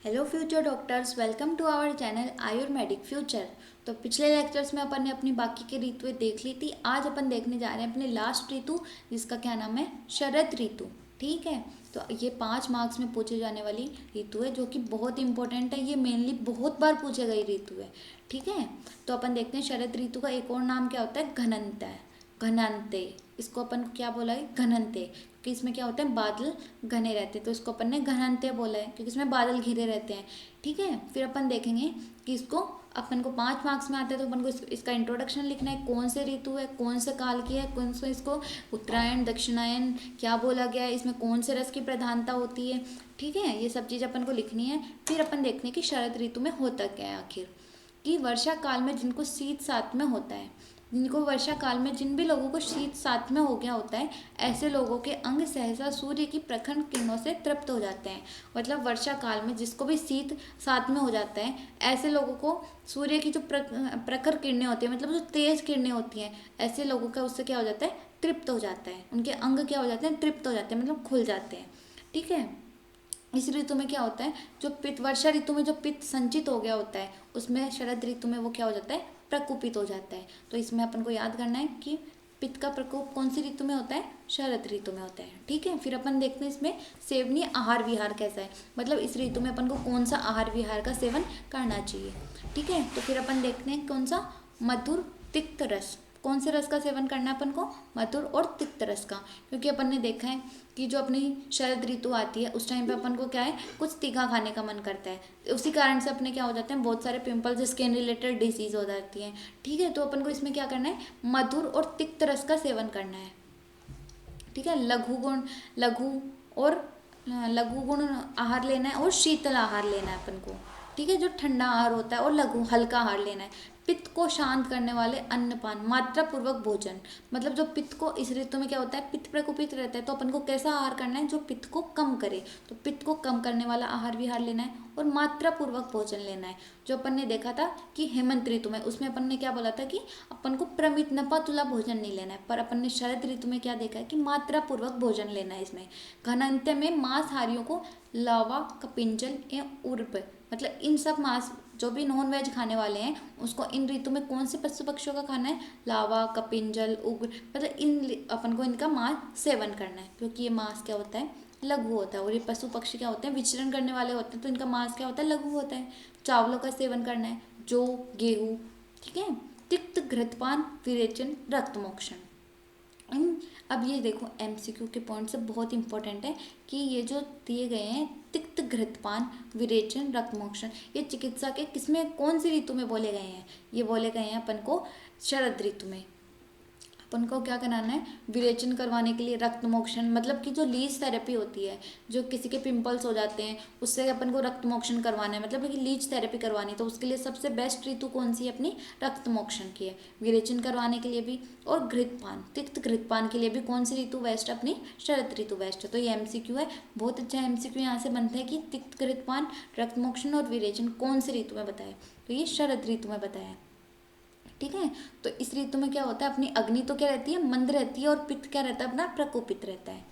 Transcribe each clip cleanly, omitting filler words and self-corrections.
Hello future doctors, welcome to our channel Ayurvedic future. तो पिछले lectures में अपन ने अपनी बाकी की ऋतुएं देख ली थी। आज अपन देखने जा रहे हैं अपने लास्ट ऋतु, जिसका क्या नाम है, शरद ऋतु। ठीक है, तो ये 5 मार्क्स में पूछे जाने वाली ऋतु है, जो कि बहुत इंपॉर्टेंट है। ये मेनली बहुत बार पूछे गई ऋतु है। ठीक है, तो अपन देखते हैं शरद ऋतु का एक और नाम क्या होता है, घनंत है। घनंते, इसको अपन क्या बोला है, घनंते, क्योंकि इसमें क्या होता है, बादल घने रहते हैं, तो इसको अपन ने घनंते बोला है क्योंकि इसमें बादल घिरे रहते हैं। ठीक है, फिर अपन देखेंगे कि इसको अपन को 5 मार्क्स में आता है, तो अपन को इसका इंट्रोडक्शन लिखना है, कौन से ऋतु है, कौन से काल की है, कौन से इसको उत्तरायण दक्षिणायन क्या बोला गया है, इसमें कौन से रस की प्रधानता होती है। ठीक है, ये सब चीज़ अपन को लिखनी है। फिर अपन देखने की शरद ऋतु में होता क्या है आखिर, कि वर्षा काल में जिनको शीत साथ में होता है, जिनको वर्षा काल में जिन भी लोगों को शीत साथ में हो गया होता है, ऐसे लोगों के अंग सहसा सूर्य की प्रखर किरणों से तृप्त हो जाते हैं। मतलब वर्षा काल में जिसको भी शीत साथ में हो जाता है, ऐसे लोगों को सूर्य की जो प्रखर किरणें होती हैं, मतलब जो तेज किरणें होती हैं, ऐसे लोगों का उससे क्या हो जाता है, तृप्त हो जाता है। उनके अंग क्या हो जाते हैं, तृप्त हो जाते हैं, मतलब खुल जाते हैं। ठीक है, इस ऋतु में क्या होता है, जो पित्त, वर्षा ऋतु में जो पित्त संचित हो गया होता है, उसमें शरद ऋतु में वो क्या हो जाता है, प्रकुपित हो जाता है। तो इसमें अपन को याद करना है कि पित्त का प्रकोप कौन सी ऋतु में होता है, शरद ऋतु में होता है। ठीक है, फिर अपन देखते हैं इसमें सेवनीय आहार विहार कैसा है, मतलब इस ऋतु में अपन को कौन सा आहार विहार का सेवन करना चाहिए। ठीक है, तो फिर अपन देखते हैं कौन सा, मधुर तिक्त रस, कौन से रस का सेवन करना है अपन को, मधुर और तिक्त रस का। क्योंकि अपन ने देखा है कि जो अपनी शरद ऋतु आती है उस टाइम पे अपन को क्या है, कुछ तीखा खाने का मन करता है, उसी कारण से अपने क्या हो जाते हैं, बहुत सारे पिंपल्स, स्किन रिलेटेड डिसीज हो जाती हैं। ठीक है, तो अपन को इसमें क्या करना है, मधुर और तिक्त रस का सेवन करना है। ठीक है, लघु गुण आहार लेना है और शीतल आहार लेना है अपन को। ठीक है, जो ठंडा आहार होता है, और लघु हल्का आहार लेना है। पित्त को शांत करने वाले अन्नपान, मात्रा पूर्वक भोजन, मतलब जो पित्त को, इस ऋतु में क्या होता है, पित्त प्रकोपित रहता है, तो अपन को कैसा आहार करना है, जो पित्त को कम करे। तो पित्त को कम करने वाला आहार विहार लेना है और मात्रा पूर्वक भोजन लेना है। जो अपन ने देखा था कि हेमंत ऋतु में, उसमें अपन ने क्या बोला था कि अपन को प्रमित नपा तुला भोजन नहीं लेना है, पर अपन ने शरद ऋतु में क्या देखा है कि मात्रा पूर्वक भोजन लेना है। इसमें घनांत्य में मांसाहारियों को लावा, कपिंजल या उर्प, मतलब इन सब मांस, जो भी नॉन वेज खाने वाले हैं उसको इन ऋतु में कौन से पशु पक्षियों का खाना है, लावा, कपिंजल, उग्र, मतलब इन अपन को इनका मांस सेवन करना है, क्योंकि ये मांस क्या होता है, लघु होता है, और ये पशु पक्षी क्या होते हैं, विचरण करने वाले होते हैं, तो इनका मांस क्या होता है, लघु होता है। चावलों का सेवन करना है, जौ, गेहूँ। ठीक है, तिक्त घृतपान, विरेचन, रक्त मोक्षण। अब ये देखो एमसीक्यू के पॉइंट से बहुत इंपॉर्टेंट है कि ये जो दिए गए हैं, तिक्त घृतपान, विरेचन, रक्त मोक्षण, ये चिकित्सा के किसमें, कौन सी ऋतु में बोले गए हैं, ये बोले गए हैं अपन को शरद ऋतु में। अपन को क्या कराना है, विरेचन करवाने के लिए रक्त मोक्षण, मतलब कि जो लीच थेरेपी होती है, जो किसी के पिंपल्स हो जाते हैं उससे अपन को रक्त मोक्षण करवाना है, मतलब कि लीच थेरेपी करवानी है, तो उसके लिए सबसे बेस्ट ऋतु कौन सी है, अपनी रक्त मोक्षण की है। विरेचन करवाने के लिए भी, और घृतपान, तिक्त घृतपान के लिए भी कौन सी ऋतु बेस्ट है, अपनी शरद ऋतु बेस्ट है। तो ये एमसीक्यू है, बहुत अच्छा एमसीक्यू यहाँ से बनता है कि तिक्त घृतपान, रक्त मोक्षण और विरेचन कौन सी ऋतु में बताया, तो ये शरद ऋतु में बताया। ठीक है, तो इस ऋतु में क्या होता है, अपनी अग्नि तो क्या रहती है, मंद रहती है, और पित्त क्या रहता है, अपना प्रकोपित रहता है।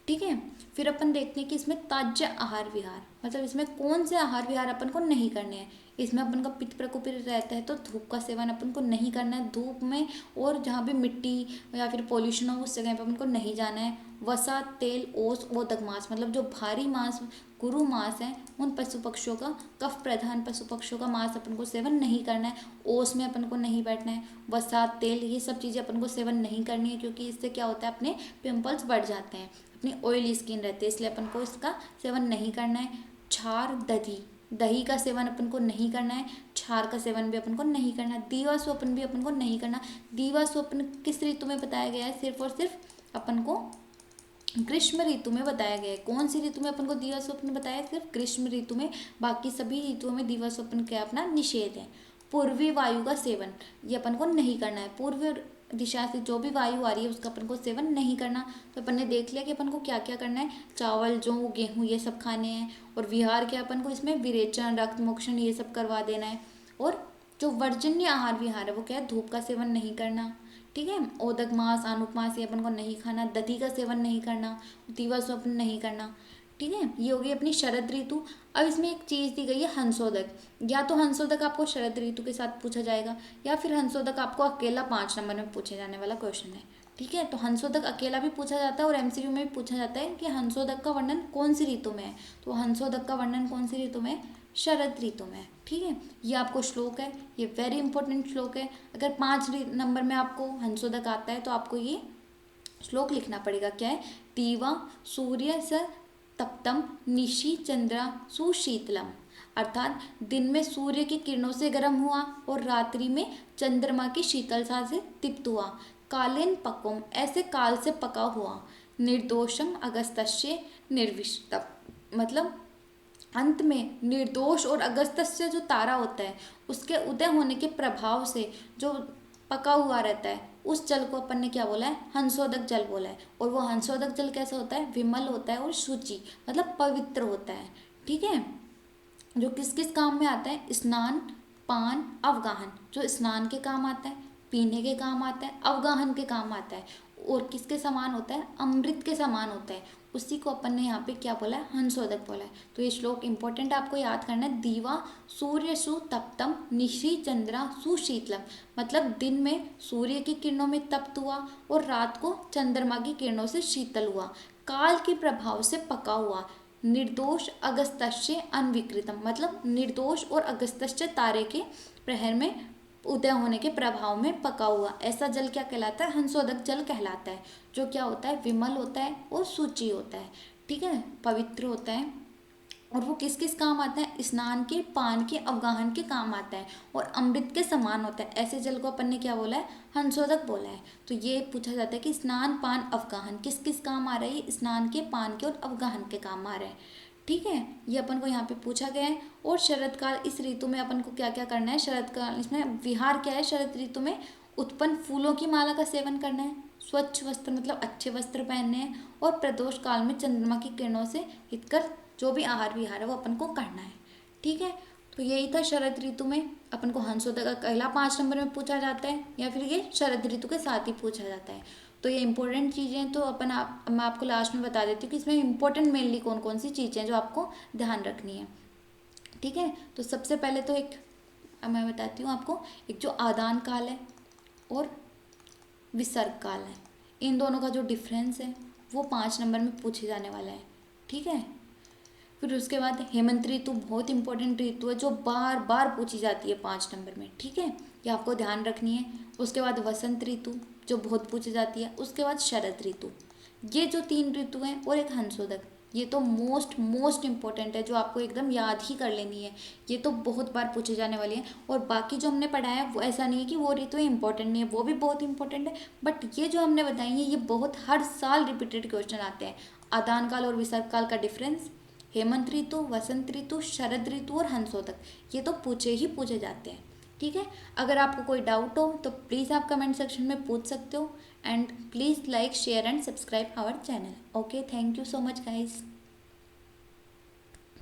ठीक है, फिर अपन देखते हैं कि इसमें ताज्य आहार विहार, मतलब इसमें कौन से आहार विहार अपन को नहीं करने हैं। इसमें अपन का पित्त प्रकोपित रहता है, तो धूप का सेवन अपन को नहीं करना है, धूप में और जहाँ भी मिट्टी या फिर पॉल्यूशन हो उस जगह पर अपन को नहीं जाना है। वसा, तेल, ओस, ओदक मांस, मतलब जो भारी मांस, गुरु मांस है, उन पशु पक्षियों का, कफ प्रधान पशु पक्षियों का मांस अपन को सेवन नहीं करना है। ओस में अपन को नहीं बैठना है। वसा, तेल, ये सब चीज़ें अपन को सेवन नहीं करनी है, क्योंकि इससे क्या होता है, अपने पिंपल्स बढ़ जाते हैं, अपनी ऑयली स्किन रहती है, इसलिए अपन को इसका सेवन नहीं करना है। छार, दही, दही का सेवन अपन को नहीं करना है। छार का सेवन भी अपन को नहीं करना। दीवा स्वप्न भी अपन को नहीं करना। दीवा स्वप्न किस ऋतु में बताया गया है, सिर्फ और सिर्फ अपन को ग्रीष्म ऋतु में बताया गया है। कौन सी ऋतु में अपन को दिवा स्वप्न बताया है, सिर्फ ग्रीष्म ऋतु में, बाकी सभी ऋतुओं में दिवा स्वप्न क्या अपना निषेध है। पूर्वी वायु का सेवन ये अपन को नहीं करना है, पूर्व दिशा से जो भी वायु आ रही है उसका अपन को सेवन नहीं करना। तो अपन ने देख लिया कि अपन को क्या क्या करना है, चावल, जौ, गेहूँ ये सब खाने हैं, और विहार क्या अपन को इसमें विरेचन, रक्त मोक्षण ये सब करवा देना है। और जो वर्जन्य आहार विहार है वो क्या है, धूप का सेवन नहीं करना। ठीक है, ओदक मांस, आनुक मांस ये अपन को नहीं खाना। दधी का सेवन नहीं करना, दीवा स्वप्न नहीं करना। ठीक है, ये हो गई अपनी शरद ऋतु। अब इसमें एक चीज़ दी गई है हंसोदक। या तो हंसोदक आपको शरद ऋतु के साथ पूछा जाएगा, या फिर हंसोदक आपको अकेला 5 नंबर में पूछे जाने वाला क्वेश्चन है। ठीक है, तो हंसोदक अकेला भी पूछा जाता है और एमसीक्यू में भी पूछा जाता है कि हंसोदक का वर्णन कौन सी ऋतु में है। तो हंसोदक का वर्णन कौन सी ऋतु में है? शरद ऋतु में। ठीक है, ये आपको श्लोक है, ये वेरी इंपॉर्टेंट श्लोक है। अगर 5 नंबर में आपको हंसोदक आता है तो आपको ये श्लोक लिखना पड़ेगा। क्या है? दीवा सूर्य स तप्तम निशि चंद्रा सुशीतलम, अर्थात दिन में सूर्य की किरणों से गर्म हुआ और रात्रि में चंद्रमा की शीतलता से तृप्त हुआ। कालेन पकोम, ऐसे काल से पका हुआ। निर्दोषम अगस्तस्य निर्विष्टम, मतलब अंत में निर्दोष और अगस्तस्य जो तारा होता है उसके उदय होने के प्रभाव से जो पका हुआ रहता है उस जल को अपन ने क्या बोला है? हंसोदक जल बोला है। और वो हंसोदक जल कैसा होता है? विमल होता है और शुचि, मतलब पवित्र होता है। ठीक है, जो किस किस काम में आता है? स्नान, पान, अवगाहन। जो स्नान के काम आता है, पीने के काम आता है, अवगाहन के काम आता है। और किसके समान होता है? अमृत के समान होता है। उसी को अपन ने यहाँ पे क्या बोला है? हंसोदक बोला है। तो ये श्लोक इंपॉर्टेंट आपको याद करना है। दीवा सूर्य सुतप्तम निशि चंद्रा सुशीतलम, मतलब दिन में सूर्य की किरणों में तप्त हुआ और रात को चंद्रमा की किरणों से शीतल हुआ। काल के प्रभाव से पका हुआ। निर्दोष अगस्तस्य अनविकृतम, मतलब निर्दोष और अगस्तस्य तारे के प्रहर में उदय होने के प्रभाव में पका हुआ। ऐसा जल क्या कहलाता है? हंसोदक जल कहलाता है। जो क्या होता है? विमल होता है और सूची होता है। ठीक है, पवित्र होता है। और वो किस किस काम आता है? स्नान के, पान के, अवगाहन के काम आता है और अमृत के समान होता है। ऐसे जल को अपन ने क्या बोला है? हंसोदक बोला है। तो ये पूछा जाता है कि स्नान, पान, अवगाहन किस किस काम आ रहा है? स्नान के, पान के और अवगाहन के काम आ रहे हैं। ठीक है, ये अपन को यहाँ पे पूछा गया है। और शरद काल, इस ऋतु में अपन को क्या क्या करना है? शरद काल, इसमें विहार क्या है? शरद ऋतु में उत्पन्न फूलों की माला का सेवन करना है, स्वच्छ वस्त्र मतलब अच्छे वस्त्र पहनने हैं, और प्रदोष काल में चंद्रमा की किरणों से हितकर जो भी आहार विहार है वो अपन को करना है। ठीक है, तो यही था शरद ऋतु में अपन को हंसोदक का पहला 5 नंबर में पूछा जाता है, या फिर ये शरद ऋतु के साथ ही पूछा जाता है। तो ये इंपॉर्टेंट चीज़ें तो मैं आपको लास्ट में बता देती हूँ कि इसमें इंपॉर्टेंट मेनली कौन कौन सी चीज़ें जो आपको ध्यान रखनी है। ठीक है, तो सबसे पहले तो एक मैं बताती हूँ आपको, एक जो आदान काल है और विसर्ग काल है, इन दोनों का जो डिफरेंस है वो 5 नंबर में पूछे जाने वाला है। ठीक है, फिर उसके बाद हेमंत ऋतु बहुत इंपॉर्टेंट ऋतु है जो बार बार पूछी जाती है 5 नंबर में। ठीक है, ये आपको ध्यान रखनी है। उसके बाद वसंत ऋतु जो बहुत पूछी जाती है। उसके बाद शरद ऋतु। ये जो 3 ऋतु हैं और एक हंसोदक, ये तो मोस्ट इम्पोर्टेंट है जो आपको एकदम याद ही कर लेनी है। ये तो बहुत बार पूछे जाने वाली है। और बाकी जो हमने पढ़ाया है वो ऐसा नहीं है कि वो ऋतु इंपॉर्टेंट नहीं है, वो भी बहुत इंपॉर्टेंट है। बट ये जो हमने बताई है ये बहुत हर साल रिपीटेड क्वेश्चन आते हैं। आदान काल और विसर्ग काल का डिफरेंस, हेमंत ऋतु, वसंत ऋतु, शरद ऋतु और हंसोदक, ये तो पूछे ही पूछे जाते हैं। ठीक है, अगर आपको कोई डाउट हो तो प्लीज़ आप कमेंट सेक्शन में पूछ सकते हो। And please like, share and subscribe our channel. Okay, thank you so much guys.